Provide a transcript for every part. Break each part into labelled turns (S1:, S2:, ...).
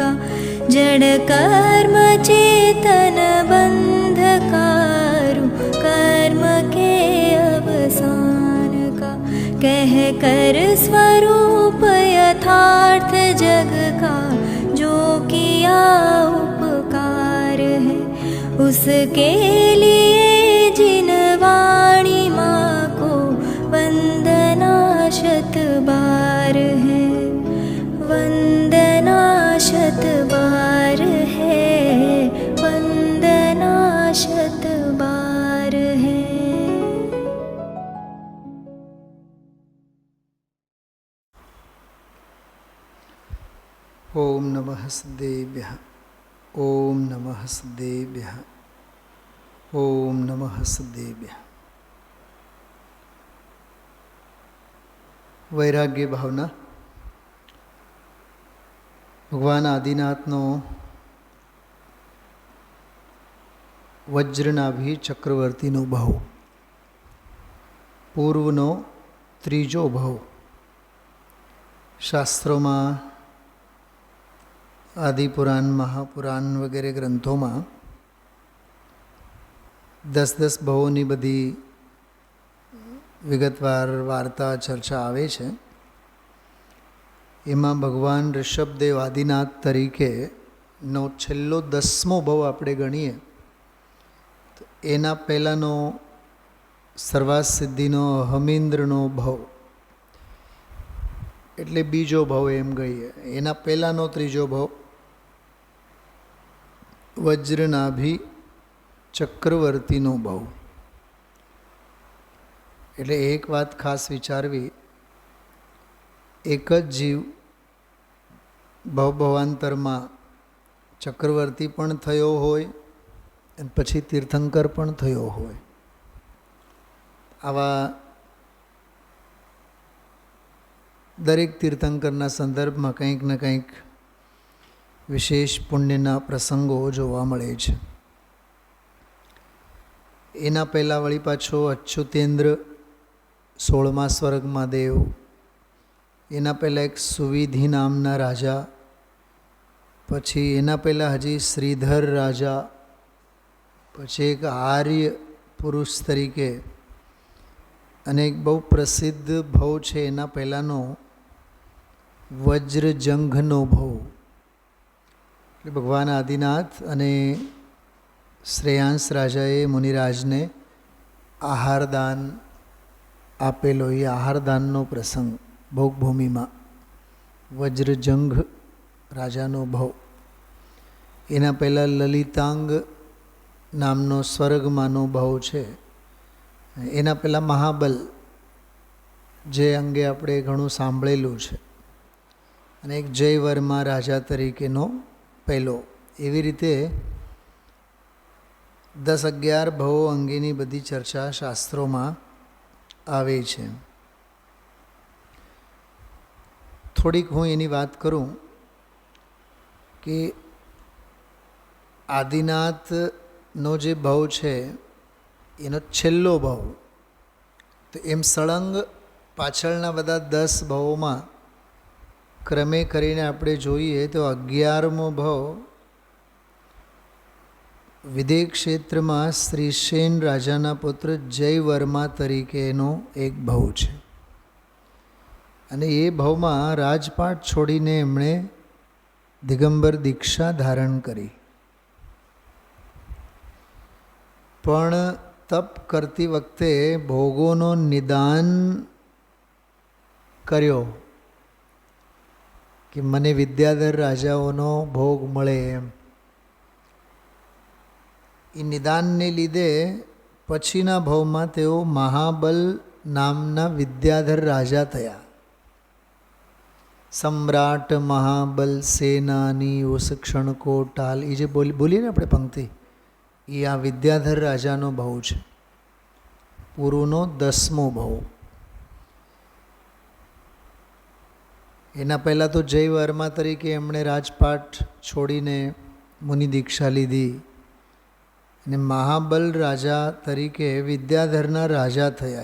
S1: का जड़ कर्म चेतन बंधकारु कर्म के अवसान का कह कर स्वरूप यथार्थ जग का जो किया उपकार है उसके लिए जिन वाणी माँ को वंदना शत बार है वंदना शत बार है वंदना शत बार है।
S2: ओम नमः सद्देभ्यः ओम नमः सद्देभ्यः ओम नमः सद्देभ्यः। वैराग्य भावना भगवान आदिनाथनो वज्रनाभि चक्रवर्तीनो भाव पूर्वनो त्रीजो भाव शास्त्रों में आदिपुराण महापुराण वगैरह ग्रंथों में 10-10 भावोनी बधी विगतवार वार्ता चर्चा आवे छे। एमां भगवान ऋषभदेव आदिनाथ तरीके नो छेल्लो 10मो भाव आपणे गणीए तो एना पहेलानो सर्वास सिद्धिनो हमींद्रनो भाव एटले बीजो भाव एम कहीए। एना पहेलानो त्रीजो भाव वज्रनाभि चक्रवर्तीनो भाव। एटले एक बात खास विचारवी एक ज जीव भवभवांतर में चक्रवर्ती पण थयो होय अने पछी तीर्थंकर पण थयो होय। आवा दरेक तीर्थंकरना संदर्भमां कंईक ने कंईक विशेष पुण्यना प्रसंगो जोवा मळे छे। एना पहेला वળી पाछो अच्युतेन्द्र 16मा स्वर्गमां देव, एना पहेला एक सुविधि नामना राजा, पछी एना पहेला हजी श्रीधर राजा, पछी एक आर्य पुरुष तरीके अने एक बहु प्रसिद्ध भाव छे एना पहेलानो वज्रजंघनो भाव। भगवान आदिनाथ अने श्रेयांस राजाए मुनिराजने आहारदान आपेलो ए आहारदाननो प्रसंग भोगभूमि में वज्रजंघ राजानो भाव। एना पहला ललितांग नामनो स्वर्गमानो भाव छे। एना पहला महाबल जे अंगे आपणे घणुं सांभळेलुं छे अने एक जयवर्मा राजा तरीकेनो पहलो। एवी रीते 10-11 भावो अंगेनी बधी चर्चा शास्त्रों में आवे छे। थोड़ीक हूँ एनी बात करूँ कि आदिनाथ नो जे भाव छे एनो छेल्लो भाव तो एम सळंग पाछळना बधा 10 भावों में क्रमे करीने आपणे जोईए तो 11मो भाव विदेह क्षेत्र में श्रीसेन राजाना पुत्र जयवर्मा तरीकेनो एक भाव छे अने ए भाव में राजपाट छोड़ीने एमणे दिगंबर दीक्षा धारण करी। पण तप करती वखते भोगोनो निदान कर्यो कि मने विद्याधर राजाओनो भोग मळे एम। ई निदान ने लीधे पछीना भाव में तेओ महाबल नामना विद्याधर राजा थया। सम्राट महाबल सेनानी उस क्षण को टाल ये जे बोली ने अपने पंक्ति ये आ विद्याधर राजानो भाव छे। पूर्वनो 10मो भाव। एना पहला तो जयवर्मा तरीके एमणे राजपाट छोड़ीने मुनि दीक्षा लीधी ने महाबल राजा तरीके विद्याधरना राजा थया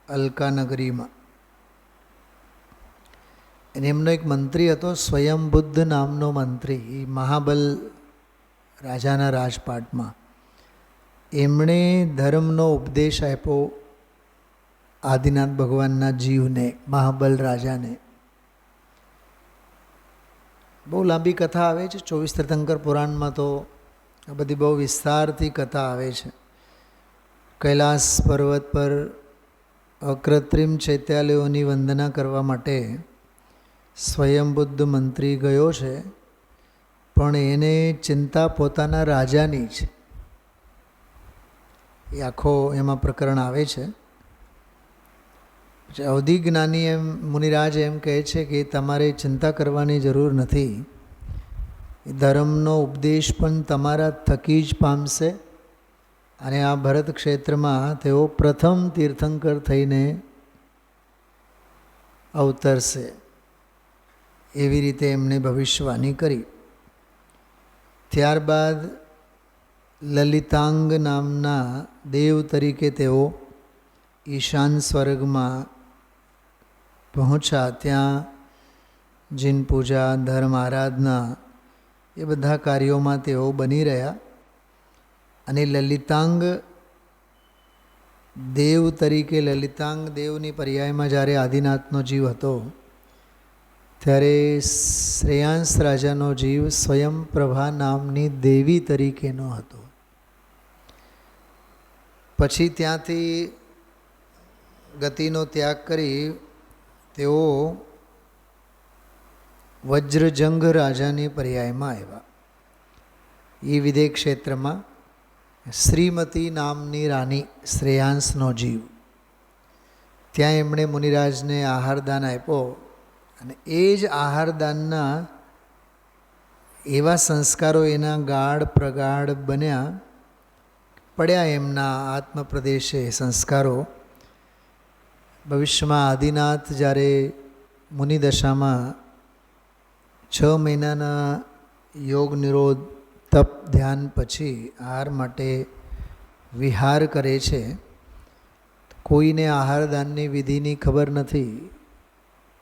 S2: अलका नगरी में। અને એમનો એક મંત્રી હતો સ્વયંબુદ્ધ નામનો મંત્રી, એ મહાબલ રાજાના રાજપાટમાં. એમણે ધર્મનો ઉપદેશ આપ્યો આદિનાથ ભગવાનના જીવને, મહાબલ રાજાને. બહુ લાંબી કથા આવે છે 24 તીર્થંકર પુરાણમાં, તો આ બધી બહુ વિસ્તારથી કથા આવે છે. કૈલાસ પર્વત પર અકૃત્રિમ ચૈત્યાલયોની વંદના કરવા માટે સ્વયંબુદ્ધ મંત્રી ગયો છે, પણ એને ચિંતા પોતાના રાજાની છે. એ આખો એમાં પ્રકરણ આવે છે. અવધિ જ્ઞાની એમ મુનિરાજ એમ કહે છે કે તમારે ચિંતા કરવાની જરૂર નથી, ધર્મનો ઉપદેશ પણ તમારા થકી જ પામશે, અને આ ભરત ક્ષેત્રમાં તેઓ પ્રથમ તીર્થંકર થઈને અવતરશે, એવી રીતે એમણે ભવિષ્યવાણી કરી. ત્યારબાદ લલિતાંગ નામના દેવ તરીકે તેઓ ઈશાન સ્વર્ગમાં પહોંચ્યા. ત્યાં જીન પૂજા, ધર્મ આરાધના એ બધા કાર્યોમાં તેઓ બની રહ્યા. અને લલિતાંગ દેવ તરીકે, લલિતાંગ દેવની પર્યાયમાં જ્યારે આદિનાથનો જીવ હતો, ત્યારે શ્રેયાંશ રાજાનો જીવ સ્વયંપ્રભા નામની દેવી તરીકેનો હતો. પછી ત્યાંથી ગતિનો ત્યાગ કરી તેઓ વજ્રજંઘ રાજાની પર્યાયમાં આવ્યા. એ વિદેહ ક્ષેત્રમાં શ્રીમતી નામની રાણી, શ્રેયાંશનો જીવ, ત્યાં એમણે મુનિરાજને આહારદાન આપ્યો. અને એ જ આહારદાનના એવા સંસ્કારો એના ગાઢ પ્રગાઢ બન્યા, પડ્યા એમના આત્મપ્રદેશે સંસ્કારો. ભવિષ્યમાં આદિનાથ જ્યારે મુનિદશામાં 6 મહિનાના યોગ નિરોધ તપ ધ્યાન પછી આહાર માટે વિહાર કરે છે, કોઈને આહારદાનની વિધિની ખબર નથી,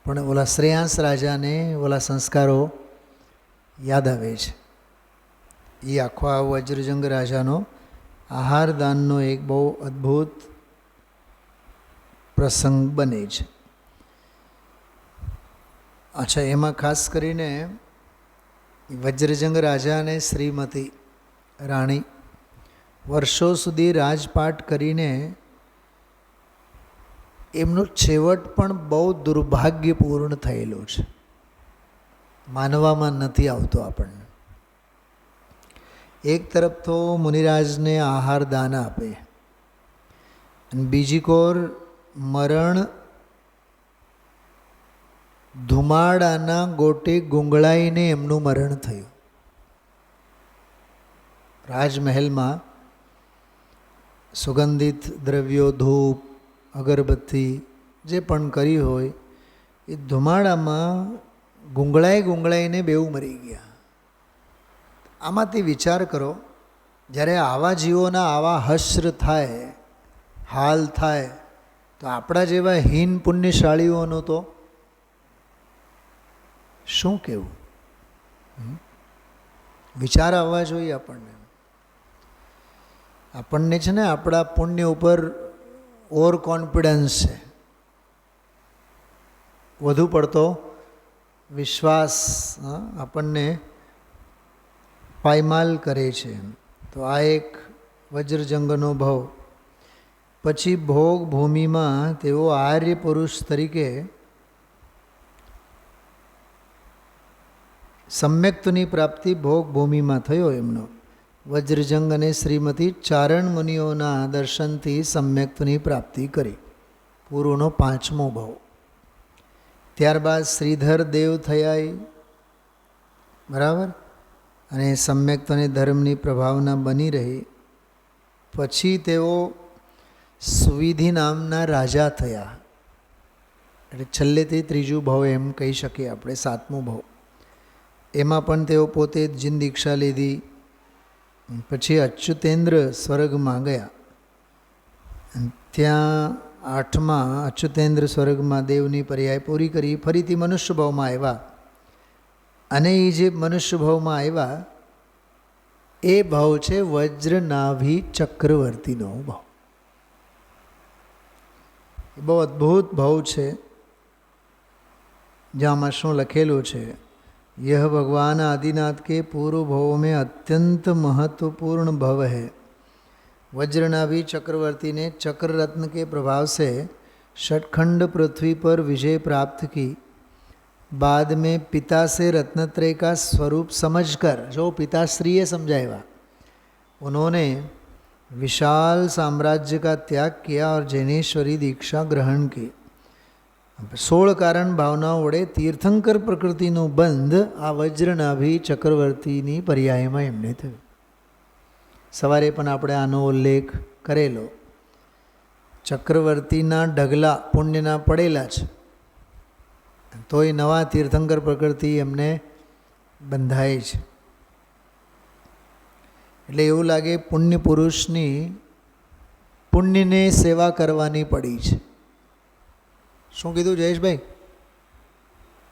S2: પણ ઓલા શ્રેયાંશ રાજાને ઓલા સંસ્કારો યાદ આવે છે. એ આખો આ વજ્રજંગ રાજાનો આહારદાનનો એક બહુ અદ્ભુત પ્રસંગ બને છે. અચ્છા, એમાં ખાસ કરીને વજ્રજંગ રાજા અને શ્રીમતી રાણી વર્ષો સુધી રાજપાટ કરીને એમનો છેવટ પણ બહુ દુર્ભાગ્યપૂર્ણ થયેલો છે, માનવામાં નથી આવતો આપણને. એક તરફ તો મુનિરાજને આહાર દાન આપે, અને બીજી કોર મરણ ધુમાડાના ગોટે ગુંગળાઈને એમનું મરણ થયું. રાજમહેલમાં સુગંધિત દ્રવ્યો, ધૂપ, અગરબત્તી જે પણ કરી હોય, એ ધુમાડામાં ગુંગળાઈને બેઉ મરી ગયા. આમાંથી વિચાર કરો, જ્યારે આવા જીવોના આવા હશ્ર થાય, હાલ થાય, તો આપણા જેવા હીન પુણ્યશાળીઓનું તો શું કહેવું? વિચાર આવવા જોઈએ આપણને. આપણને છે ને આપણા પુણ્ય ઉપર ઓવર કોન્ફિડન્સ છે, વધુ પડતો વિશ્વાસ આપણને પાયમાલ કરે છે. તો આ એક વજ્રજંગનો ભાવ. પછી ભોગ ભૂમિમાં તેઓ આર્ય પુરુષ તરીકે સમ્યક્તની પ્રાપ્તિ ભોગ ભૂમિમાં થયો એમનો. વજ્રજંગ અને શ્રીમતી ચારણ મુનિઓના દર્શનથી સમ્યક્તની પ્રાપ્તિ કરી, પૂર્વનો 5મો ભાવ. ત્યારબાદ શ્રીધર દેવ થયા, બરાબર, અને સમ્યક્ત અને ધર્મની પ્રભાવના બની રહી. પછી તેઓ સુવિધિ નામના રાજા થયા, એટલે છેલ્લેથી 3જું ભાવ એમ કહી શકીએ આપણે, 7મો ભાવ. એમાં પણ તેઓ પોતે જ જીન દીક્ષા લીધી. પછી અચ્યુતેન્દ્ર સ્વર્ગમાં ગયા, ત્યાં 8માં અચ્યુતેન્દ્ર સ્વર્ગમાં દેવની પર્યાય પૂરી કરી, ફરીથી મનુષ્ય ભાવમાં આવ્યા. અને એ જે મનુષ્ય ભાવમાં આવ્યા એ ભાવ છે વજ્રનાભી ચક્રવર્તીનો ભાવ. એ બહુ અદ્ભુત ભાવ છે. જામાં શું લખેલું છે? यह भगवान आदिनाथ के पूर्व भवों में अत्यंत महत्वपूर्ण भव है. वज्रनाभि चक्रवर्ती ने चक्र रत्न के प्रभाव से षटखंड पृथ्वी पर विजय प्राप्त की. बाद में पिता से रत्नत्रय का स्वरूप समझकर, जो पिताश्री समझाया, उन्होंने विशाल साम्राज्य का त्याग किया और जैनेश्वरी दीक्षा ग्रहण की. 16 કારણ ભાવનાઓ વડે તીર્થંકર પ્રકૃતિનો બંધ આ વજ્રનાભી ચક્રવર્તીની પર્યાયમાં એમને થયો. સવારે પણ આપણે આનો ઉલ્લેખ કરેલો. ચક્રવર્તીના ઢગલા પુણ્યના પડેલા છે, તોય નવા તીર્થંકર પ્રકૃતિ એમને બંધાય છે. એટલે એવું લાગે પુણ્ય પુરુષની પુણ્યને સેવા કરવાની પડી છે. શું કીધું જયેશભાઈ?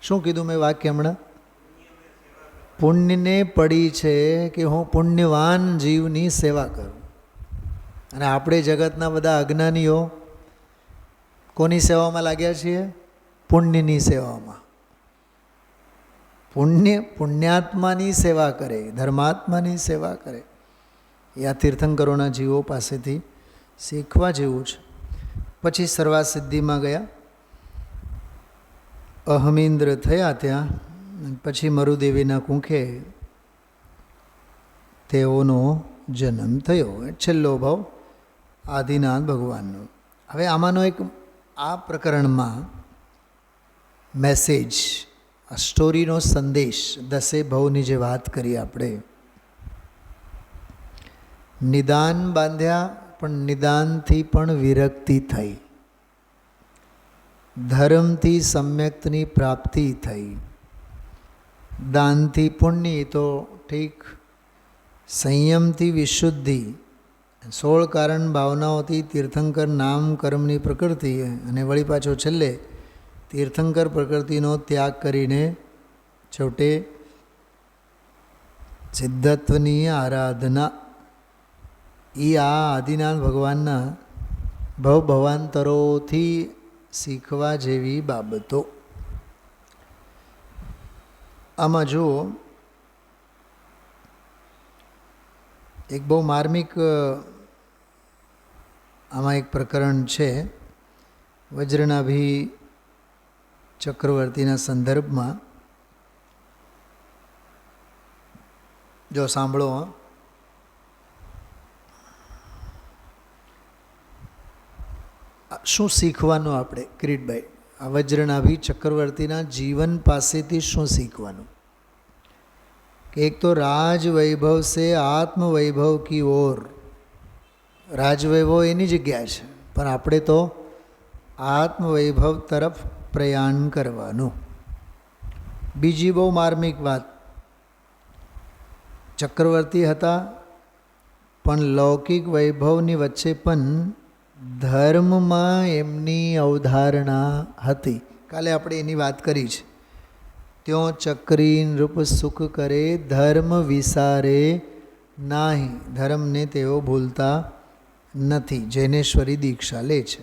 S2: શું કીધું મેં વાક્ય હમણાં? પુણ્યને પડી છે કે હું પુણ્યવાન જીવની સેવા કરું. અને આપણે જગતના બધા અજ્ઞાનીઓ કોની સેવામાં લાગ્યા છીએ? પુણ્યની સેવામાં. પુણ્યાત્માની સેવા કરે, ધર્માત્માની સેવા કરે. એ આ તીર્થંકરોના જીવો પાસેથી શીખવા જેવું છે. પછી સર્વાસિદ્ધિમાં ગયા, અહમિન્દ્ર થયા. ત્યાં પછી મરુદેવીના કુંખે તેઓનો જન્મ થયો. છેલ્લો ભાવ આદિનાથ ભગવાનનો. હવે આમાંનો એક આ પ્રકરણમાં મેસેજ, આ સ્ટોરીનો સંદેશ, 10 ભાવની જે વાત કરી આપણે, નિદાન બાંધ્યા પણ નિદાનથી પણ વિરક્તિ થઈ, ધર્મથી સમ્યક્તની પ્રાપ્તિ થઈ, દાનથી પુણ્ય તો ઠીક, સંયમથી વિશુદ્ધિ, 16 કારણ ભાવનાઓથી તીર્થંકર નામ કર્મની પ્રકૃતિ, અને વળી પાછો છેલ્લે તીર્થંકર પ્રકૃતિનો ત્યાગ કરીને છેવટે સિદ્ધત્વની આરાધના. એ આ આદિનાથ ભગવાનના ભવાંતરોથી શીખવા જેવી બાબતો. આમાં જુઓ, એક બહુ માર્મિક આમાં એક પ્રકરણ છે વજ્રનાભી ચક્રવર્તીના સંદર્ભમાં. જો સાંભળો. શું શીખવાનું આપણે કિરીટભાઈ આ વજ્રનાભી ચક્રવર્તીના જીવન પાસેથી શું શીખવાનું? કે એક તો રાજ વૈભવ સે આત્મ વૈભવ કી ઓર, રાજવૈભવ એની જગ્યા છે, પણ આપણે તો આત્મ વૈભવ તરફ પ્રયાણ કરવાનું. બીજી બહુ માર્મિક વાત, ચક્રવર્તી હતા પણ લૌકિક વૈભવની વચ્ચે પણ ધર્મમાં એમની અવધારણા હતી. કાલે આપણે એની વાત કરી છે. ત્યો ચક્રી નૃપ સુખ કરે, ધર્મ વિસારે નાહી. ધર્મને તેઓ ભૂલતા નથી. જૈનેશ્વરી દીક્ષા લે છે.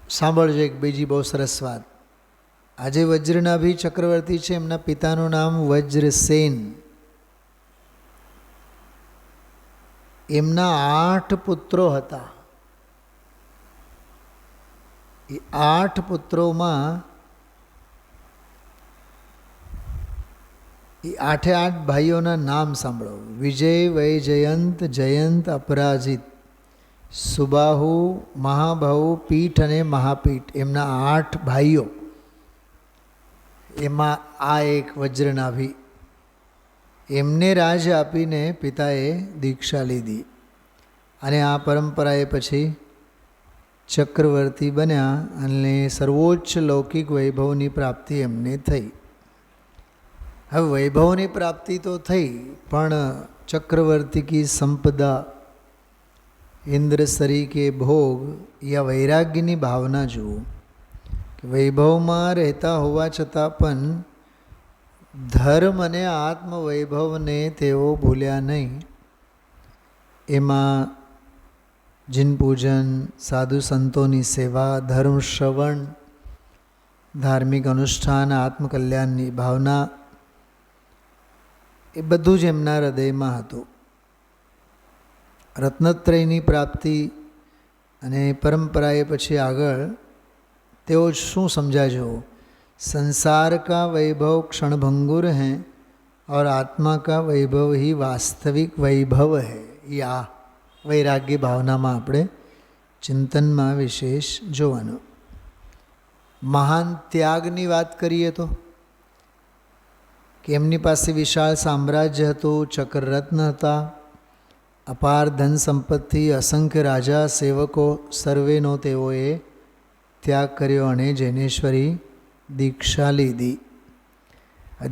S2: સાંભળજો એક બીજી બહુ સરસ વાત. આજે વજ્રનાભી ચક્રવર્તી છે, એમના પિતાનું નામ વજ્રસેન. એમના 8 પુત્રો હતા. એ 8 પુત્રોમાં એ 8 ભાઈઓના નામ સાંભળો. વિજય, વૈજયંત, જયંત, અપરાજિત, સુબાહુ, મહાબાહુ, પીઠ અને મહાપીઠ. એમના 8 ભાઈઓ. એમાં આ એક વજ્રનાભી. એમને રાજ આપીને પિતાએ દીક્ષા લીધી અને આ પરંપરાએ પછી ચક્રવર્તી બન્યા અને સર્વોચ્ચ લૌકિક વૈભવની પ્રાપ્તિ એમને થઈ. હવે વૈભવની પ્રાપ્તિ તો થઈ, પણ ચક્રવર્તી કી સંપદા ઇન્દ્ર સરી કે ભોગ યા વૈરાગ્યની ભાવના જુઓ કે વૈભવમાં રહેતા હોવા છતાં પણ ધર્મ અને આત્મવૈભવને તેઓ ભૂલ્યા નહીં. એમાં જીન પૂજન, સાધુ સંતોની સેવા, ધર્મ શ્રવણ, ધાર્મિક અનુષ્ઠાન, આત્મકલ્યાણની ભાવના, એ બધું જ એમના હૃદયમાં હતું. રત્નત્રયની પ્રાપ્તિ અને પરંપરાએ પછી આગળ તેઓ શું સમજાજો, संसार का वैभव क्षणभंगुर है और आत्मा का वैभव ही वास्तविक वैभव है. ये આ વૈરાગ્ય ભાવનામાં આપણે ચિંતનમાં વિશેષ જોવાનું. મહાન ત્યાગની વાત કરીએ તો કે એમની પાસે વિશાળ સામ્રાજ્ય હતું, ચક્રરત્ન હતા, અપાર ધન સંપત્તિ, અસંખ્ય રાજા, સેવકો, સર્વેનો તેઓએ ત્યાગ કર્યો અને જૈનેશ્વરી દીક્ષા લીધી.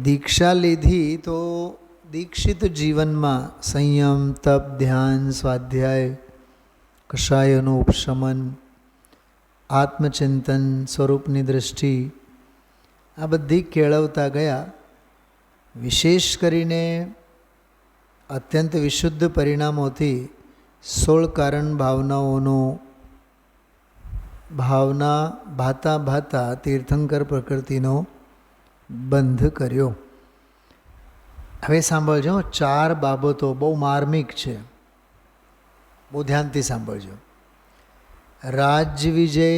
S2: દીક્ષા લીધી તો દીક્ષિત જીવનમાં સંયમ, તપ, ધ્યાન, સ્વાધ્યાય, કષાયોનું ઉપશમન, આત્મચિંતન, સ્વરૂપની દૃષ્ટિ, આ બધી કેળવતા ગયા. વિશેષ કરીને અત્યંત વિશુદ્ધ પરિણામોથી 16 કારણ ભાવના ભાતા ભાતા તીર્થંકર પ્રકૃતિનો બંધ કર્યો. હવે સાંભળજો, 4 બાબતો બહુ માર્મિક છે, બહુ ધ્યાનથી સાંભળજો. રાજ્ય વિજય,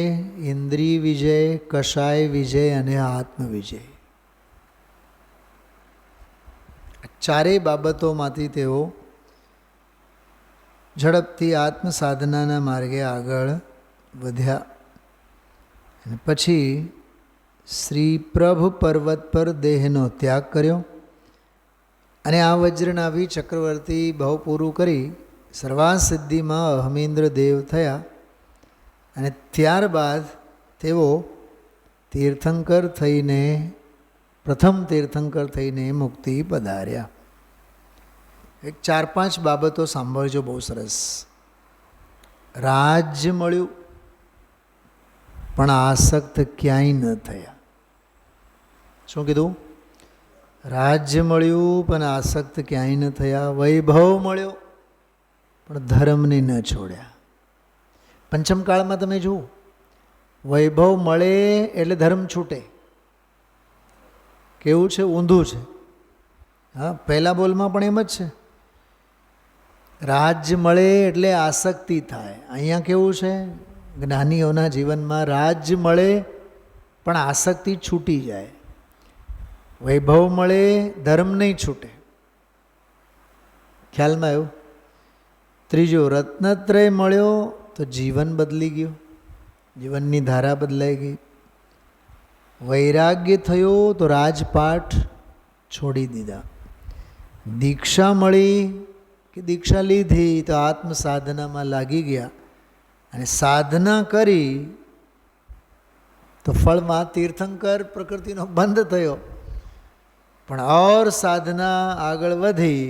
S2: ઇન્દ્રિય વિજય, કષાય વિજય અને આત્મ વિજય. ચારેય બાબતોમાંથી તેઓ ઝડપથી આત્મ સાધનાના માર્ગે આગળ વધ્યા. અને પછી શ્રી પ્રભ પર્વત પર દેહનો ત્યાગ કર્યો અને આ વજ્રનાભી ચક્રવર્તી ભાવ પૂરું કરી સર્વાસિદ્ધિમાં અહમેન્દ્ર દેવ થયા. અને ત્યારબાદ તેઓ તીર્થંકર થઈને, પ્રથમ તીર્થંકર થઈને મુક્તિ પધાર્યા. 4-5 બાબતો સાંભળજો, બહુ સરસ. રાજ્ય મળ્યું પણ આસક્ત ક્યાંય ન થયા. શું કીધું? રાજ્ય મળ્યું પણ આસક્ત ક્યાંય ન થયા. વૈભવ મળ્યો પણ ધર્મને ન છોડ્યા. પંચમકાળમાં તમે જુઓ, વૈભવ મળે એટલે ધર્મ છૂટે. કેવું છે? ઊંધું છે. હા, પહેલા બોલમાં પણ એમ જ છે. રાજ્ય મળે એટલે આસક્તિ થાય. અહીંયા કેવું છે? જ્ઞાનીઓના જીવનમાં રાજ્ય મળે પણ આસક્તિ છૂટી જાય. વૈભવ મળે, ધર્મ નહીં છૂટે. ખ્યાલમાં આવ્યું? ત્રીજું, રત્નત્રય મળ્યો તો જીવન બદલી ગયું, જીવનની ધારા બદલાઈ ગઈ. વૈરાગ્ય થયો તો રાજપાઠ છોડી દીધા. દીક્ષા મળી કે દીક્ષા લીધી તો આત્મ સાધનામાં લાગી ગયા. અને સાધના કરી તો ફળમાં તીર્થંકર પ્રકૃતિનો બંધ થયો. પણ ઓર સાધના આગળ વધી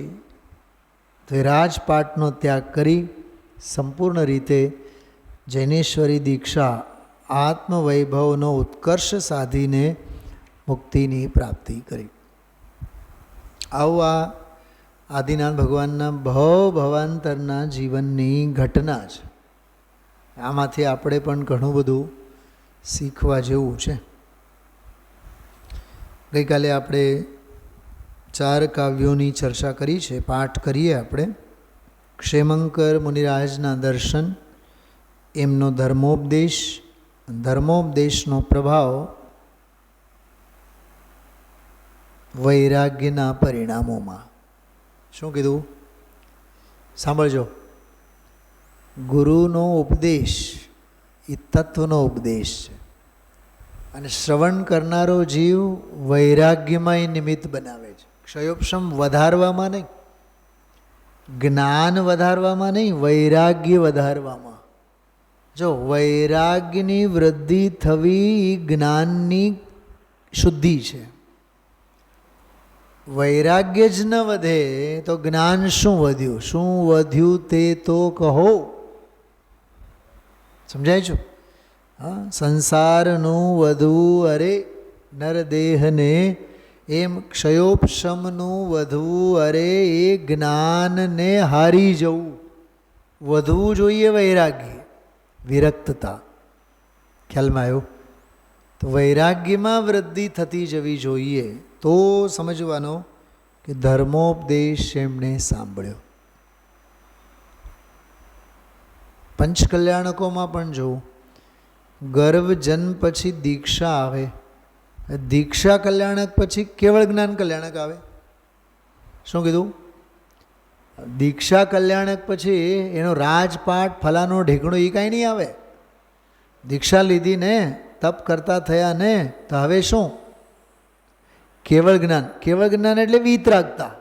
S2: તો એ રાજપાટનો ત્યાગ કરી સંપૂર્ણ રીતે જૈનેશ્વરી દીક્ષા, આત્મવૈભવનો ઉત્કર્ષ સાધીને મુક્તિની પ્રાપ્તિ કરી. આવું આ આદિનાથ ભગવાનના ભવાંતરના જીવનની ઘટના છે. આમાંથી આપણે પણ ઘણું બધું શીખવા જેવું છે. ગઈકાલે આપણે 4 કાવ્યોની ચર્ચા કરી છે, પાઠ કરીએ આપણે. ક્ષેમંકર મુનિરાજના દર્શન, એમનો ધર્મોપદેશ, ધર્મોપદેશનો પ્રભાવ વૈરાગ્યના પરિણામોમાં. શું કીધું? સાંભળજો. ગુરુનો ઉપદેશ એ તત્વનો ઉપદેશ છે અને શ્રવણ કરનારો જીવ વૈરાગ્યમાં નિમિત્ત બનાવે છે. ક્ષયોપશમ વધારવામાં નહીં, જ્ઞાન વધારવામાં નહીં, વૈરાગ્ય વધારવામાં. જો વૈરાગ્યની વૃદ્ધિ થવી જ્ઞાનની શુદ્ધિ છે. વૈરાગ્ય જ ન વધે તો જ્ઞાન શું વધ્યું? શું વધ્યું તે તો કહો. સમજાય છું? હા, સંસારનું વધવું અરે નરદેહને, એમ ક્ષયોપશમનું વધવું અરે એ જ્ઞાનને હારી જવું. વધવું જોઈએ વૈરાગ્ય, વિરક્તતા. ખ્યાલમાં આવ્યું? તો વૈરાગ્યમાં વૃદ્ધિ થતી જવી જોઈએ. તો સમજવાનો કે ધર્મોપદેશ એમણે સાંભળ્યો. પંચકલ્યાણકોમાં પણ જોવું, ગર્વ જન્મ પછી દીક્ષા આવે, દીક્ષા કલ્યાણક પછી કેવળ જ્ઞાન કલ્યાણક આવે. શું કીધું? દીક્ષા કલ્યાણક પછી એનો રાજપાટ ફલાનો ઢીકણો એ કાંઈ નહીં આવે. દીક્ષા લીધી ને, તપ કરતા થયા ને, તો હવે શું? કેવળ જ્ઞાન. કેવળ જ્ઞાન એટલે વીતરાગતા,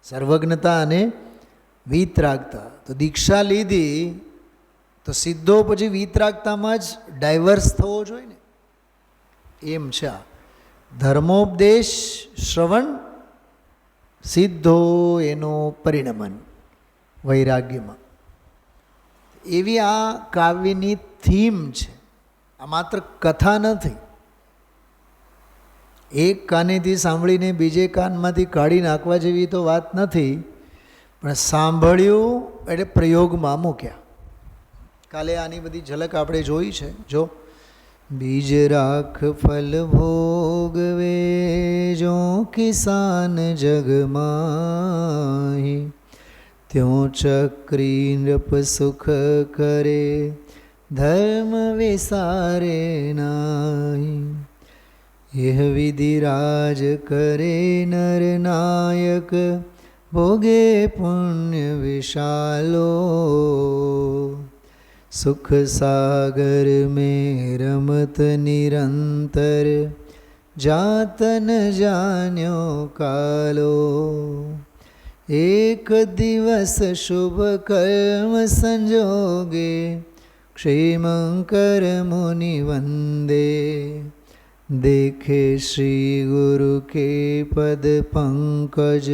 S2: સર્વજ્ઞતા અને વીતરાગતા. તો દીક્ષા લીધી તો સીધો પછી વીતરાગતામાં જ ડાયવર્સ થવો જોઈએ ને. એમ છે આ ધર્મોપદેશ શ્રવણ, સીધો એનો પરિણમન વૈરાગ્યમાં. એવી આ કાવ્યની થીમ છે. આ માત્ર કથા નથી. એક કાનેથી સાંભળીને બીજે કાનમાંથી કાઢી નાખવા જેવી તો વાત નથી, પણ સાંભળ્યું એટલે પ્રયોગમાં મૂક્યા. કાલે આની બધી ઝલક આપણે જોઈ છે. જો બીજ રાખ ફલ ભોગવે જો કિસાન જગમાહી, ત્યો ચક્રી નૃપ સુખ કરે ધર્મ વિસારે નાહી. यह विधि राज करे नर नायक भोगे पुण्य विशालो, सुख सागर में रमत निरंतर जातन जान्यो कालो. एक दिवस शुभ कर्म संजोगे क्षेमंकर मुनि वंदे, देखे श्री गुरु के पद पंकज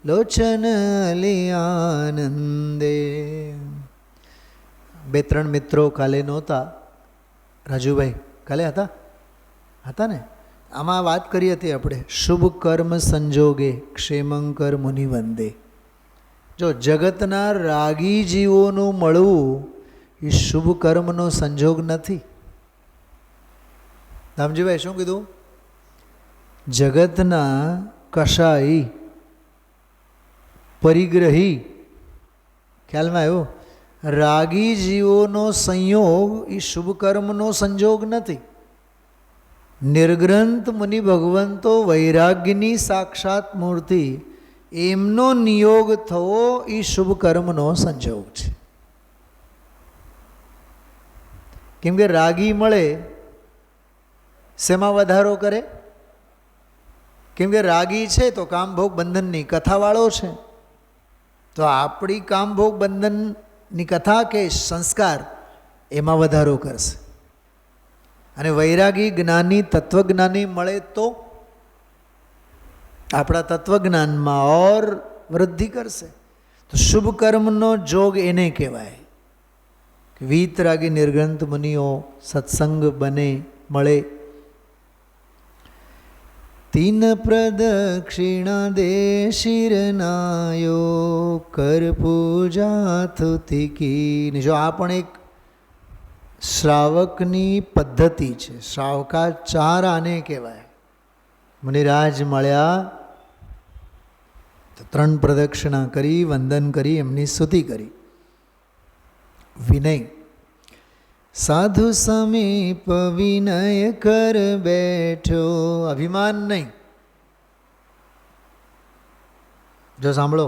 S2: लोचन अली आनंदे. બે ત્રણ મિત્રો કાલે નહોતા. રાજુભાઈ કાલે હતા ને? આમાં વાત કરી હતી આપણે, શુભ કર્મ સંજોગે ક્ષેમંકર મુનિ વંદે. જો જગતના રાગી જીવોનું મળવું એ શુભ કર્મનો સંજોગ નથી. દામજીભાઈ શું કીધું? જગતના કશાઈ પરિગ્રહી, ખ્યાલમાં આવ્યો? રાગી જીવોનો સંયોગ એ શુભ કર્મનો સંજોગ નથી. નિર્ગ્રંથ મુનિ ભગવંતો વૈરાગ્યની સાક્ષાત મૂર્તિ, એમનો નિયોગ થવો એ શુભ કર્મનો સંજોગ છે. કેમ કે રાગી મળે શેમાં વધારો કરે? કેમ કે રાગી છે તો કામભોગ બંધનની કથાવાળો છે, તો આપણી કામભોગ બંધનની કથા કે સંસ્કાર એમાં વધારો કરશે. અને વૈરાગી જ્ઞાની તત્વજ્ઞાની મળે તો આપણા તત્વજ્ઞાનમાં ઓર વૃદ્ધિ કરશે. તો શુભ કર્મનો જોગ એને કહેવાય કે વીતરાગી નિર્ગ્રંથ મુનિઓ સત્સંગ બને મળે. તીન પ્રદક્ષિણા દે શિરનાયો કર પૂજા થુતિકી. જો આ પણ એક શ્રાવકની પદ્ધતિ છે. શ્રાવકાચાર આને કહેવાય. મુનિરાજ મળ્યા તો 3 પ્રદક્ષિણા કરી, વંદન કરી, એમની સ્તુતિ કરી. વિનય, સાધુ સમીપ વિનય કર બેઠો. અભિમાન નહીં. જો સાંભળો,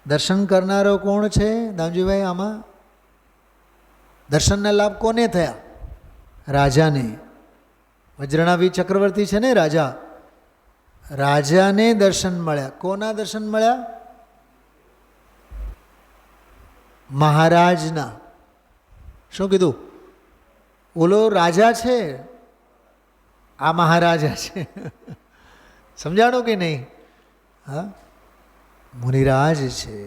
S2: દર્શન કરનારો કોણ છે દામજીભાઈ? આમાં દર્શનના લાભ કોને થયા? રાજાને. વજ્રનાભી ચક્રવર્તી છે ને રાજા, રાજાને દર્શન મળ્યા. કોના દર્શન મળ્યા? મહારાજના. શું કીધું? ઓલો રાજા છે, આ મહારાજા છે. સમજાણું કે નહીં? હા, મુનિરાજ છે,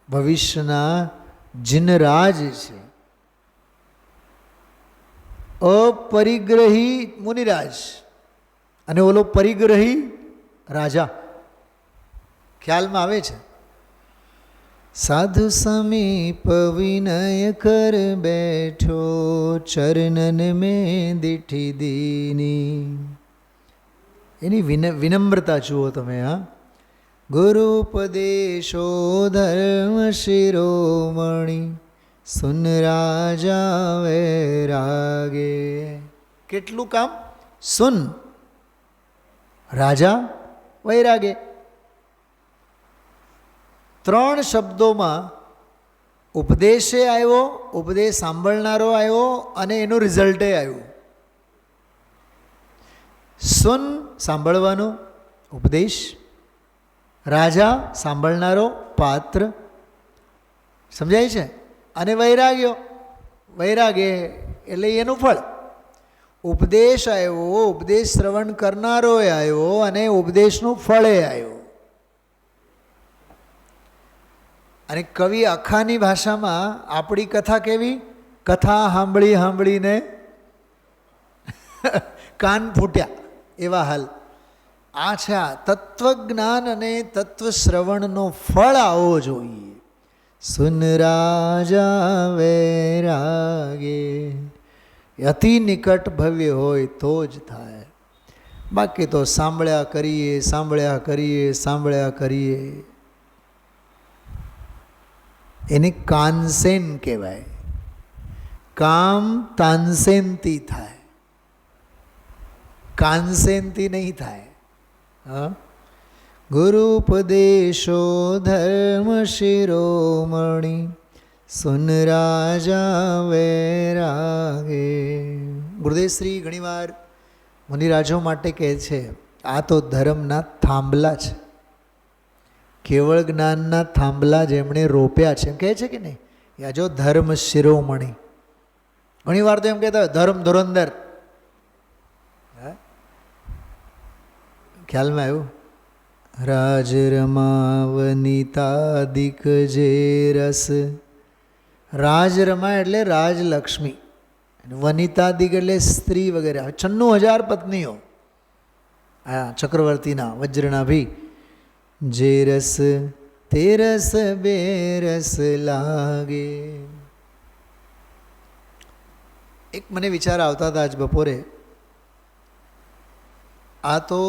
S2: ભવિષ્યના જિનરાજ છે. अपरिग्रही मुनिराज અને ઓલો પરિગ્રહી રાજા. ખ્યાલમાં આવે છે? સાધુ સમીપ વિનય કર બેઠો, ચરણન મેં દીઠી દીની. એની વિનમ્રતા જુઓ તમે. હા, ગુરુપદેશો ધર્મ શિરોમણી, સુન રાજા વૈરાગે. કેટલું કામ? સુન રાજા વૈરાગે. 3 શબ્દોમાં ઉપદેશે આવ્યો, ઉપદેશ સાંભળનારો આવ્યો અને એનું રિઝલ્ટે આવ્યું. સુન સાંભળવાનો ઉપદેશ, રાજા સાંભળનારો પાત્ર, સમજાય છે? અને વૈરાગ્યો, વૈરાગે એટલે એનું ફળ. ઉપદેશ આવ્યો, ઉપદેશ શ્રવણ કરનારો આવ્યો અને ઉપદેશનું ફળે આવ્યો. અને કવિ અખાની ભાષામાં આપણી કથા કેવી? કથા સાંભળી સાંભળીને કાન ફૂટ્યા એવા હાલ. આ છે આ તત્વજ્ઞાન અને તત્વ શ્રવણનો ફળ આવો જોઈએ. સુન રાજા વૈરાગે. અતિ નિકટ ભવ્ય હોય તો જ થાય, બાકી તો સાંભળ્યા કરીએ, સાંભળ્યા કરીએ, સાંભળ્યા કરીએ. એને કાનસેન કહેવાય. કામ તાનસેનથી થાય, કાનસેનથી નહીં થાય. હા, ગુરુપદેશો ધર્મ શિરોમણી, સુન રાજા વૈરાગે. ગુરુદેવશ્રી ઘણીવાર મુનિરાજો માટે કહે છે, આ તો ધર્મના થાંભલા છે, કેવળ જ્ઞાનના થાંભલા જેમણે રોપ્યા છે. એમ કહે છે કે નહીં? યા જો ધર્મ શિરોમણી. ઘણીવાર તો એમ કહેતા હોય ધર્મ ધુરંધર. ખ્યાલમાં આવ્યું? રાજ રમા વનિતાદિક જે રસ. રાજ રમા એટલે રાજલક્ષ્મી, વનિતાદિક એટલે સ્ત્રી વગેરે. 96,000 પત્નીઓ આ ચક્રવર્તીના વજ્રનાભી. જે રસ તે રસ બે રસ લાગે. એક મને વિચાર આવતા હતા આજ બપોરે. આ તો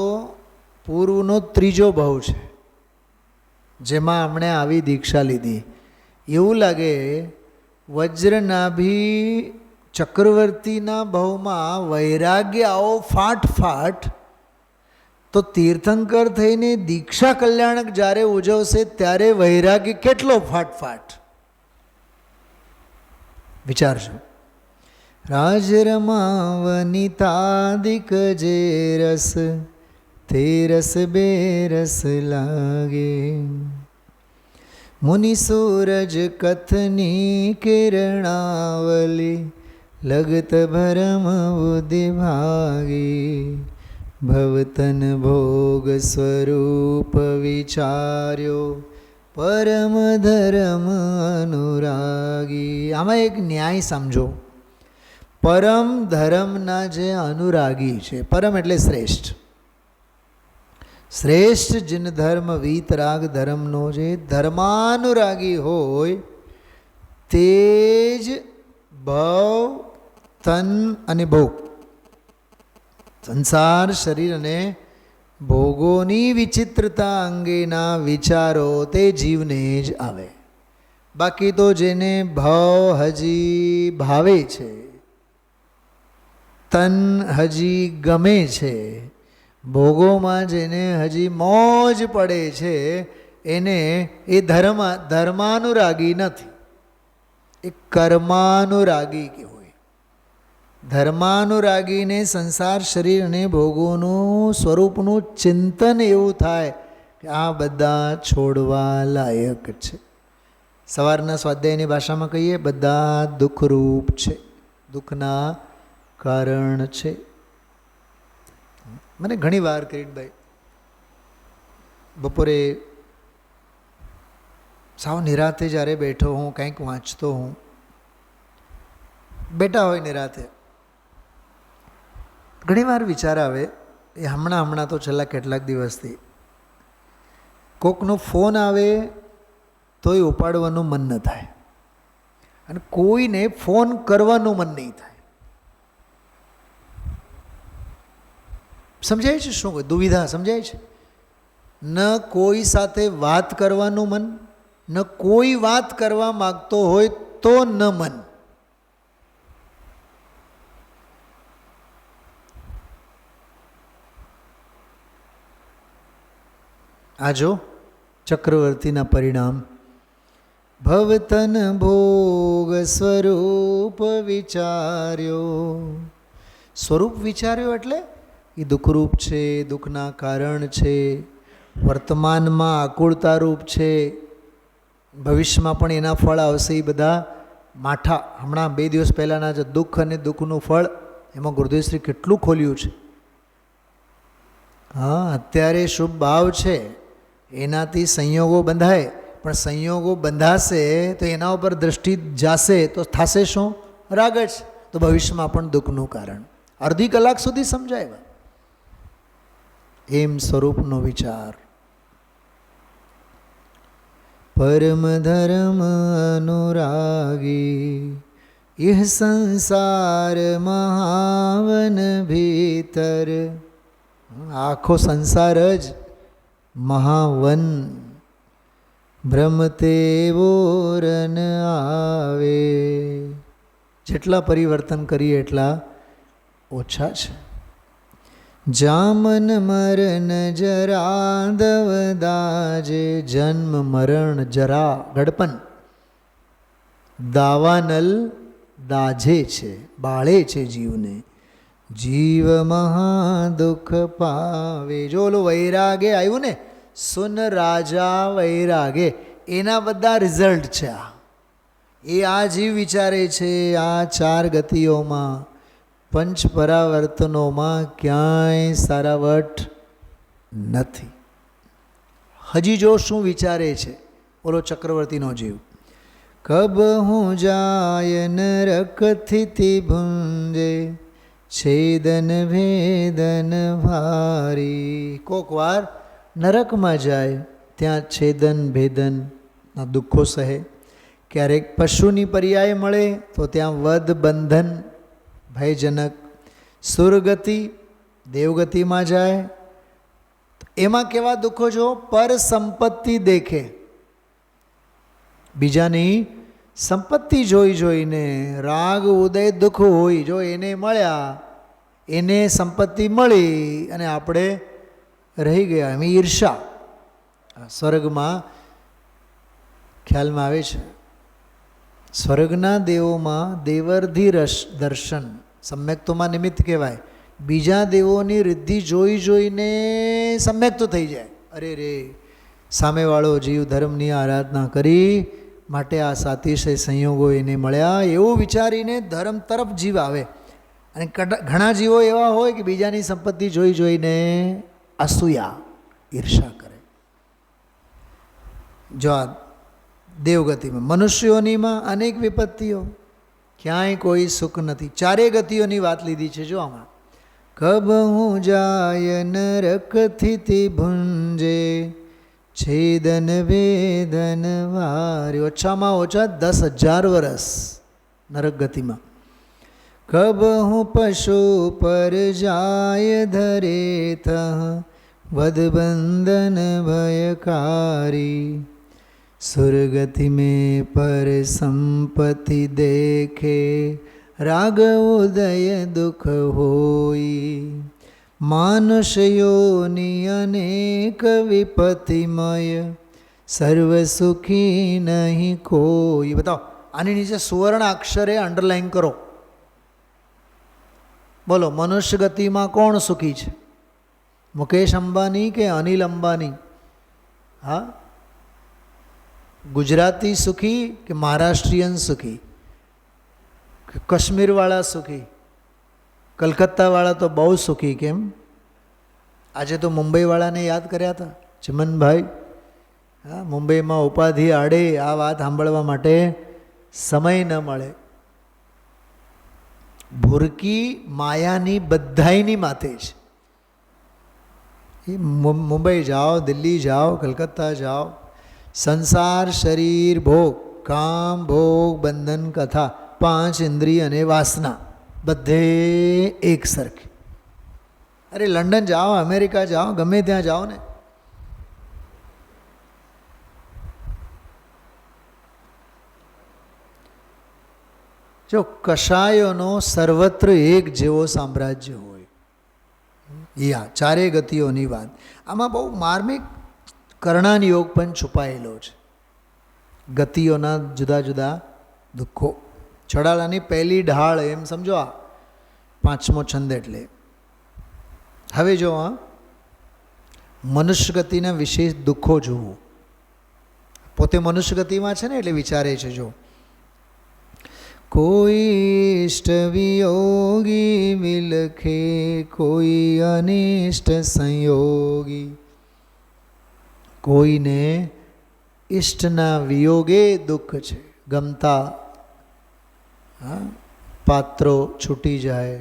S2: પૂર્વનો 3જો ભાવ છે જેમાં આપણે આવી દીક્ષા લીધી. એવું લાગે વજ્રનાભી ચક્રવર્તીના ભાવમાં વૈરાગ્ય આવો ફાટ તો તીર્થંકર થઈને દીક્ષા કલ્યાણક જ્યારે ઉજવશે ત્યારે વૈરાગ્ય કેટલો ફાટ. વિચારજો. રાજ રમા વનિતાદિક જે રસ તે રસ બે રસ લાગે. મુનિ સૂરજ કથની કિરણાવલી, લગત ભરમ બુદ્ધિ ભાગી. ભવતન ભોગ સ્વરૂપ વિચાર્યો, પરમ ધર્મ અનુરાગી. આમાં એક ન્યાય સમજો. પરમ ધર્મના જે અનુરાગી છે, પરમ એટલે શ્રેષ્ઠ, શ્રેષ્ઠ જન ધર્મ વીતરાગ ધર્મનો જે ધર્માનુરાગી હોય તે જ ભવ તન અને ભોગ, સંસાર શરીર અને ભોગોની વિચિત્રતા અંગેના વિચારો તે જીવને જ આવે. બાકી તો જેને ભાવ હજી ભાવે છે, તન હજી ગમે છે, ભોગોમાં જેને હજી મોજ પડે છે, એને એ ધર્માનુરાગી નથી, એ કર્માનુરાગી કહેવાય. ધર્માનુરાગીને સંસાર શરીર અને ભોગોનું સ્વરૂપનું ચિંતન એવું થાય કે આ બધા છોડવા લાયક છે. સવારના સ્વાધ્યાયની ભાષામાં કહીએ, બધા દુઃખરૂપ છે, દુઃખના કારણ છે. મને ઘણી વાર કિરીટભાઈ બપોરે સાવ નિરાતે જ્યારે બેઠો હું, કંઈક વાંચતો હું, બેઠા હોય નિરાતે ઘણીવાર વિચાર આવે એ હમણાં તો છેલ્લા કેટલાક દિવસથી કોકનો ફોન આવે તોય ઉપાડવાનું મન ન થાય અને કોઈને ફોન કરવાનું મન નહીં થાય. સમજાય છે શું દુવિધા? સમજાય છે? ન કોઈ સાથે વાત કરવાનું મન, ન કોઈ વાત કરવા માગતો હોય તો ન મન. આ જો ચક્રવર્તીના પરિણામ. ભવતન ભોગ સ્વરૂપ વિચાર્યો. સ્વરૂપ વિચાર્યો એટલે એ દુઃખરૂપ છે, દુઃખના કારણ છે, વર્તમાનમાં આકુળતારૂપ છે, ભવિષ્યમાં પણ એના ફળ આવશે. એ બધા માઠા હમણાં 2 દિવસ પહેલાંના જે દુઃખ અને દુઃખનું ફળ એમાં ગુરુદેવશ્રી કેટલું ખોલ્યું છે. હા, અત્યારે શુભ ભાવ છે એનાથી સંયોગો બંધાય, પણ સંયોગો બંધાશે તો એના ઉપર દૃષ્ટિ જાશે તો થશે શું? રાગ જ. તો ભવિષ્યમાં પણ દુઃખનું કારણ. અડધી કલાક સુધી સમજાય એમ સ્વરૂપનો વિચાર. પરમ ધર્મ અનુરાગી ઇહ સંસાર મહાવન ભીતર. આખો સંસાર જ મહાવન. ભ્રમતે વોરન આવે. જેટલા પરિવર્તન કરીએ એટલા ઓછા છે. જામન મરણ જરા દવદાજે. જન્મ મરણ જરા ગડપન. દાવાનલ દાજે છે, બાળે છે જીવને. જીવ મહાદુઃખ પાવે. જો ઓલું વૈરાગે આવ્યું ને, સુન રાજા વૈરાગે, એના બધા રિઝલ્ટ છે આ. એ આ જીવ વિચારે છે આ 4 ગતિઓમાં, પંચ પરાવર્તનોમાં ક્યાંય સારાવટ નથી. હજી જો શું વિચારે છે ઓલો ચક્રવર્તીનો જીવ? કબ હું જાય નરકથી ભુંજે છેદન ભેદન ભારી. કોક વાર નરકમાં જાય, ત્યાં છેદન ભેદનના દુઃખો સહે. ક્યારેક પશુની પર્યાય મળે તો ત્યાં વધ બંધન ભયજનક. સુરગતિ દેવગતિમાં જાય એમાં કેવા દુઃખો જો? પર સંપત્તિ દેખે. બીજાની સંપત્તિ જોઈને રાગ ઉદય દુઃખ હોય. જો એને મળ્યા, એને સંપત્તિ મળી અને આપણે રહી ગયા, એમ ઈર્ષા. સ્વર્ગમાં ખ્યાલમાં આવે છે, સ્વર્ગના દેવોમાં દેવર્ધિ દર્શન સમ્યક્તોમાં નિમિત્ત કહેવાય. બીજા દેવોની રિદ્ધિ જોઈને સમ્યક્ત થઈ જાય. અરે રે, સામેવાળો જીવ ધર્મની આરાધના કરી માટે આ સાતિશય સંયોગો એને મળ્યા, એવું વિચારીને ધર્મ તરફ જીવ આવે. અને ઘણા જીવો એવા હોય કે બીજાની સંપત્તિ જોઈને અસૂયા ઈર્ષા કરે. જો આ દેવગતિમાં. મનુષ્યોનીમાં અનેક વિપત્તિઓ, ક્યાંય કોઈ સુખ નથી. 4 ગતિઓની વાત લીધી છે જો આમાં. કબ હું જાય નરકથી ભુંજે છેદન વેદન વારી. ઓછામાં ઓછા 10,000 વર્ષ નરક ગતિમાં. કબ હું પશુ પર જાય ધરે તહ વધ બંધન ભયકારી. सुरगति में पर संपत्ति देखे राग उदय दुख होई. मानुष योनि अनेक विपत्तिमय सर्व सुखी नहीं कोई. बताओ, આની નીચે સુવર્ણ અક્ષરે અંડરલાઈન કરો. બોલો, મનુષ્ય ગતિમાં કોણ સુખી છે? મુકેશ અંબાણી કે અનિલ અંબાણી? હા, ગુજરાતી સુખી કે મહારાષ્ટ્રીયન સુખી? કાશ્મીરવાળા સુખી? કલકત્તાવાળા તો બહુ સુખી. કેમ? આજે તો મુંબઈવાળાને યાદ કર્યા હતા ચમનભાઈ. હા, મુંબઈમાં ઉપાધિ આડે આ વાત સાંભળવા માટે સમય ન મળે. ભૂરકી માયાની બધાયની માથે છે. એ મુંબઈ જાઓ, દિલ્હી જાઓ, કલકત્તા જાઓ, સંસાર, શરીર, ભોગ, કામ, ભોગ, બંધન, કથા, 5 ઇન્દ્રિય અને વાસના બધે એક સરખી. અરે લંડન જાઓ, અમેરિકા જાઓ, ગમે ત્યાં જાઓ ને, જો કષાયોનો સર્વત્ર એક જેવો સામ્રાજ્ય હોય. યા ચારે ગતિઓની વાત. આમાં બહુ માર્મિક કર્ણાન યોગ પણ છુપાયેલો છે. ગતિઓના જુદા જુદા દુઃખો. છડાલાની પહેલી ઢાળ એમ સમજો, આ 5મો છંદ. એટલે હવે જો આ મનુષ્ય ગતિના વિશેષ દુઃખો જુઓ. પોતે મનુષ્ય ગતિમાં છે ને એટલે વિચારે છે. જો કોઈ ઇષ્ટ વિયોગી વિલખે, કોઈ અનિષ્ટ સંયોગી. કોઈને ઇષ્ટના વિયોગે દુઃખ છે. ગમતા પાત્રો છૂટી જાય,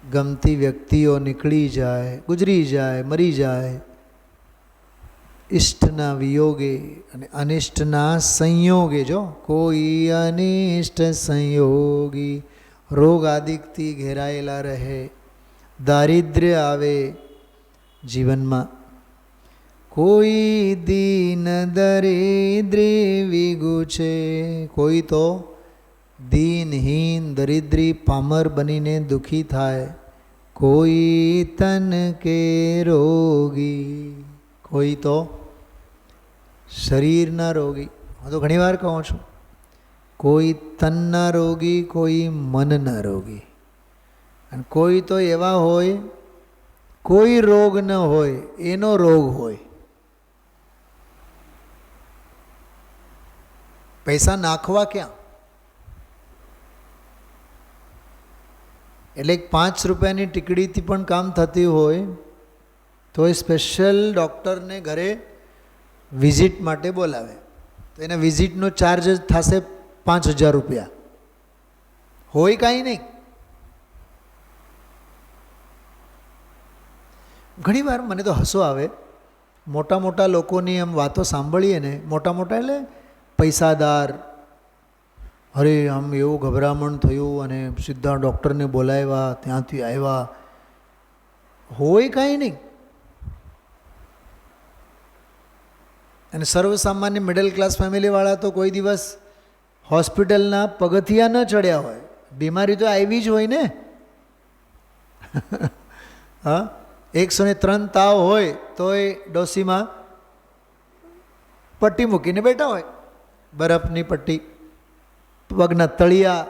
S2: ગમતી વ્યક્તિઓ નીકળી જાય, ગુજરી જાય, મરી જાય. ઇષ્ટના વિયોગે અને અનિષ્ટના સંયોગે. જો કોઈ અનિષ્ટ સંયોગી, રોગ આદિકથી ઘેરાયેલા રહે, દારિદ્ર્ય આવે જીવનમાં. કોઈ દીન દરિદ્રી વિગુચે, કોઈ તો દીનહીન દરિદ્રી પામર બનીને દુઃખી થાય. કોઈ તન કે રોગી, કોઈ તો શરીરના રોગી. હું તો ઘણી વાર કહું છું, કોઈ તનના રોગી, કોઈ મનના રોગી, અને કોઈ તો એવા હોય કોઈ રોગ ન હોય એનો રોગ હોય. પૈસા નાખવા ક્યાં? એટલે 5 રૂપિયાની ટીકડીથી પણ કામ થતી હોય તો એ સ્પેશિયલ ડૉક્ટરને ઘરે વિઝિટ માટે બોલાવે તો એના વિઝિટનો ચાર્જ થશે 5,000 રૂપિયા. હોય કાંઈ નહીં. ઘણીવાર મને તો હસો આવે, મોટા મોટા લોકોની એમ વાતો સાંભળીએ ને, મોટા મોટા એટલે પૈસાદાર, અરે આમ એવું ગભરામણ થયું અને સીધા ડૉક્ટરને બોલાવ્યા, ત્યાંથી આવ્યા. હોય કાંઈ નહીં. અને સર્વસામાન્ય મિડલ ક્લાસ ફેમિલીવાળા તો કોઈ દિવસ હોસ્પિટલના પગથિયા ન ચડ્યા હોય. બીમારી તો આવી જ હોય ને. હા, 103 તાવ હોય તો એ ડોસીમાં પટ્ટી મૂકીને બેઠા હોય, બરફની પટ્ટી, પગના તળિયા.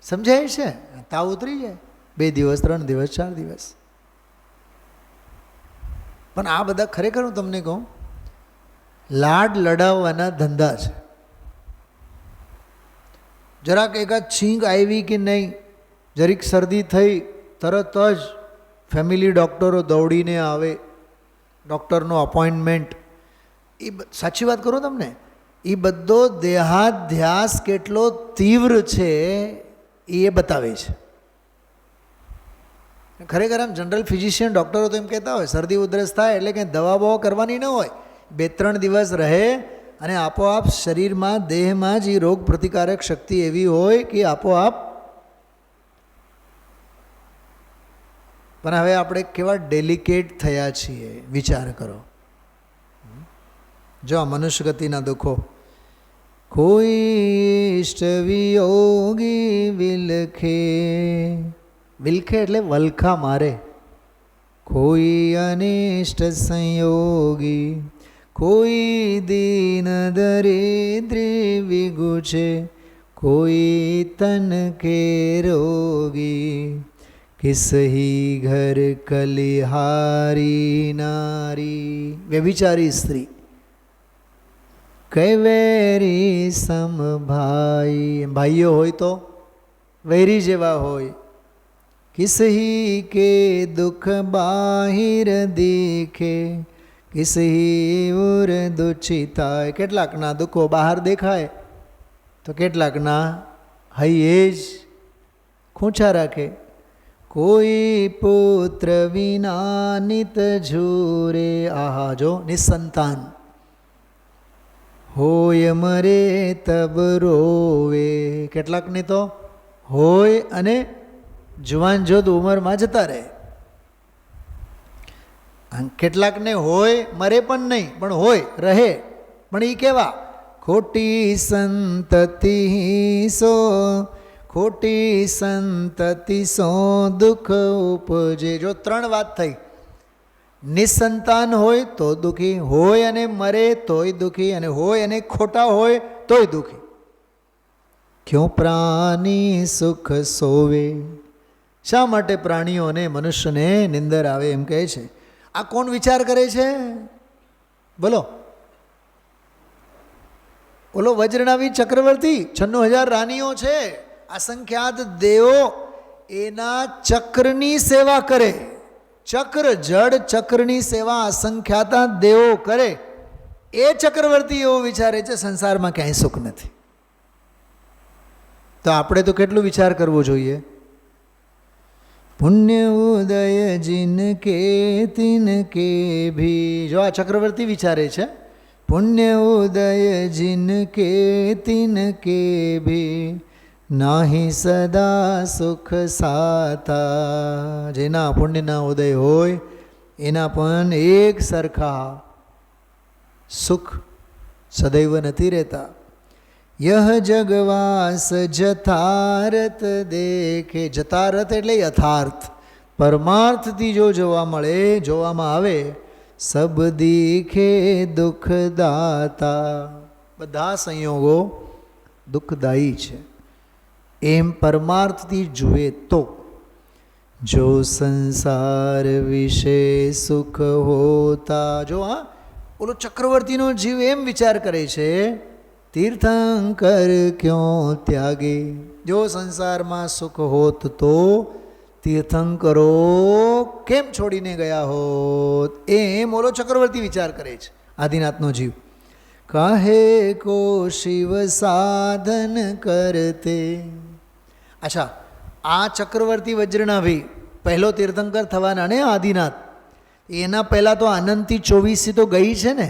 S2: સમજાય છે? તાવ ઉતરી જાય 2 દિવસ, 3 દિવસ, 4 દિવસ. પણ આ બધા ખરેખર હું તમને કહું, લાડ લડાવવાના ધંધા છે. જરાક એકાદ છીંક આવી કે નહીં, જરીક શરદી થઈ, તરત જ ફેમિલી ડૉક્ટરો દોડીને આવે, ડૉક્ટરનો અપોઇન્ટમેન્ટ. એ સાચી વાત કરું તમને, એ બધો દેહાધ્યાસ કેટલો તીવ્ર છે એ બતાવે છે. ખરેખર આમ જનરલ ફિઝિશિયન ડૉક્ટરો તો એમ કહેતા હોય, શરદી ઉધરસ થાય એટલે કંઈ દવા બવા કરવાની ન હોય, 2-3 દિવસ રહે અને આપોઆપ શરીરમાં, દેહમાં જ એ રોગ પ્રતિકારક શક્તિ એવી હોય કે આપોઆપ. પણ હવે આપણે કેવા ડેલિકેટ થયા છીએ, વિચાર કરો. જો આ મનુષ્ય ગતિના દુઃખો. કોઈ ઇષ્ટ વિયોગી વિલખે, વિલખે એટલે વલખા મારે. કોઈ અનિષ્ટ સંયોગી, કોઈ દીન દરિદ્રી વિગુચે, કોઈ તન કે રોગી. કિસહી ઘર કલિહારી નારી, વ્યભિચારી સ્ત્રી. કૈવેરી સમ ભાઈ, ભાઈઓ હોય તો વૈરી જેવા હોય. કિસહી કે દુઃખ બાહિર દીખે, કિસહી ઉર દુચિતાય. કેટલાકના દુઃખો બહાર દેખાય તો કેટલાકના હૈયે જ ખૂંચા રાખે. કોઈ પુત્ર વિના નિત ઝૂરે. આહા, જો નિસંતાન હોય મરે તબ રોવે. કેટલાકની તો હોય અને જુવાન જોત ઉંમરમાં જતા રહે. કેટલાકને હોય મરે પણ નહીં, પણ હોય રહે. પણ એ કેવા? ખોટી સંતતિ સો, ખોટી સંતતિ સો દુઃખ ઉપજે. જો 3 વાત થઈ. નિસંતાન હોય તો દુઃખી, હોય અને મરે તોય દુઃખી, અને હોય અને ખોટા હોય તોય દુઃખી. ક્યું પ્રાણી સુખ સોવે. શા માટે પ્રાણીઓને, મનુષ્યને નિંદર આવે એમ કહે છે. આ કોણ વિચાર કરે છે? બોલો. ઓલો વજ્રનાભી ચક્રવર્તી, 96,000 રાણીઓ છે, અસંખ્યાત દેવો એના ચક્રની સેવા કરે. ચક્ર, જડ ચક્રની સેવા અસંખ્યાતા દેવો કરે. એ ચક્રવર્તી એવો વિચારે છે સંસારમાં ક્યાંય સુખ નથી. તો આપણે તો કેટલું વિચાર કરવો જોઈએ. પુણ્ય ઉદય જિનકે તિનકે ભી. જો આ ચક્રવર્તી વિચારે છે. પુણ્ય ઉદય જિનકે તિનકે ભી નાહી સદા સુખ સાતા. જેના પુણ્યના ઉદય હોય એના પણ એક સરખા સુખ સદૈવ નથી રહેતા. યહ જગવાસ જથારત દેખે. જતારત એટલે યથાર્થ, પરમાર્થથી જો જોવા મળે, જોવામાં આવે. સબ દીખે દુઃખદાતા. બધા સંયોગો દુઃખદાયી છે એમ પરમાર્થથી જુએ તો. જો સંસાર વિશે સુખ હોતા. જો હા, ઓલો ચક્રવર્તીનો જીવ એમ વિચાર કરે છે, તીર્થંકર ક્યો ત્યાગે. જો સંસારમાં સુખ હોત તો તીર્થંકરો કેમ છોડીને ગયા હોત, એમ ઓલો ચક્રવર્તી વિચાર કરે છે, આદિનાથનો જીવ. કાહે કો શિવ સાધન કરતે. અચ્છા, આ ચક્રવર્તી વજ્રનાભી પહેલો તીર્થંકર થવાના ને આદિનાથ, એના પહેલાં તો અનંતી 24 તો ગઈ છે ને.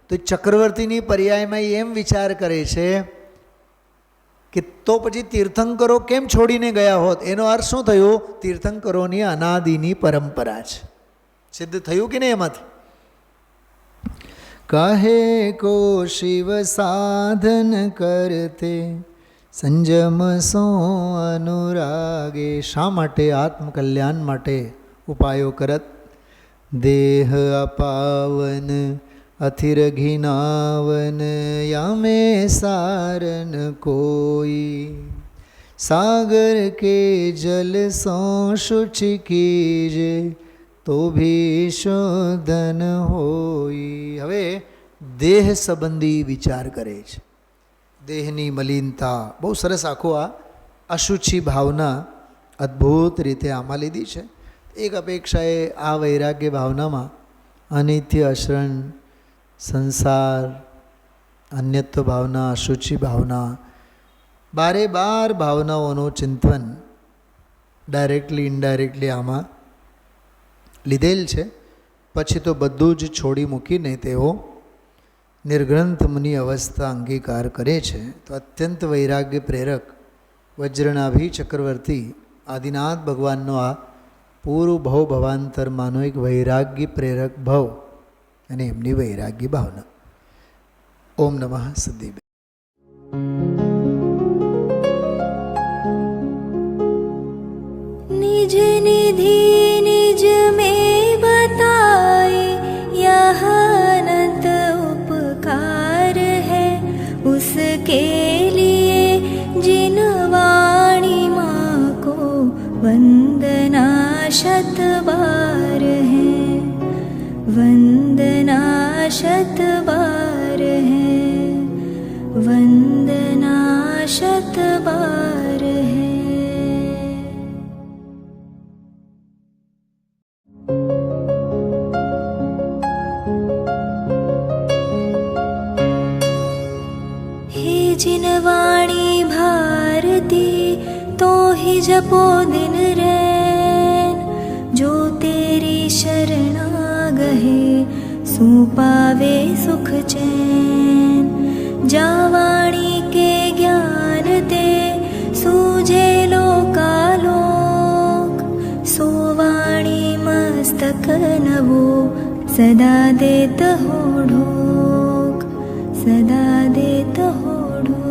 S2: તો ચક્રવર્તીની પર્યાયમાં એમ વિચાર કરે છે કે તો પછી તીર્થંકરો કેમ છોડીને ગયા હોત. એનો અર્થ શું થયો? તીર્થંકરોની અનાદિની પરંપરા છે. સિદ્ધ થયું કે નહીં એમાંથી? કહે કો શિવ સાધન કરતે સંજમ સો અનુરાગે. શા માટે? આત્મકલ્યાણ માટે ઉપાયો કરત. દેહ અપાવન અથિર ઘિનાવન યામે સારન કોઈ. સાગર કે જલ સો શુચિ કીજે તો ભી શોધન હોય. હવે દેહ સંબંધી વિચાર કરે છે. દેહની મલિનતા બહુ સરસ. આખો આ અશુચિ ભાવના અદ્ભુત રીતે આમાં લીધી છે. એક અપેક્ષાએ આ વૈરાગ્ય ભાવનામાં અનિત્ય અશરણ સંસાર, અન્યત્વ ભાવના, અશુચિ ભાવના, બારે બાર ભાવનાઓનું ચિંતન ડાયરેક્ટલી ઇનડાયરેક્ટલી આમાં લીધેલ છે. પછી તો બધું જ છોડી મૂકીને તેઓ નિર્ગ્રંથ મુનિ અવસ્થા અંગીકાર કરે છે. તો અત્યંત વૈરાગ્ય પ્રેરક વજ્રનાભી ચક્રવર્તી આદિનાથ ભગવાનનો આ પૂરું ભવ ભવાંતરમાંનો એક વૈરાગ્ય પ્રેરક ભવ અને એમની વૈરાગ્ય ભાવના. ઓમ નમઃ સિદ્ધિ.
S1: निज निधि निज में बताए यह अनंत उपकार है उसके लिए जिन वाणी माँ को वंदना शत बार है, वंदना शत बार है, वंदना शत बार है. हे जिन वाणी भारती जपो दिन रैन, जो तेरी शरणा गहे सो पावे सुख चैन। जावाणी के ज्ञान ते सूझे लोकालोक, सोवाणी मस्तक नवो सदा देत हो ढोक, सदा देत हो ढोक।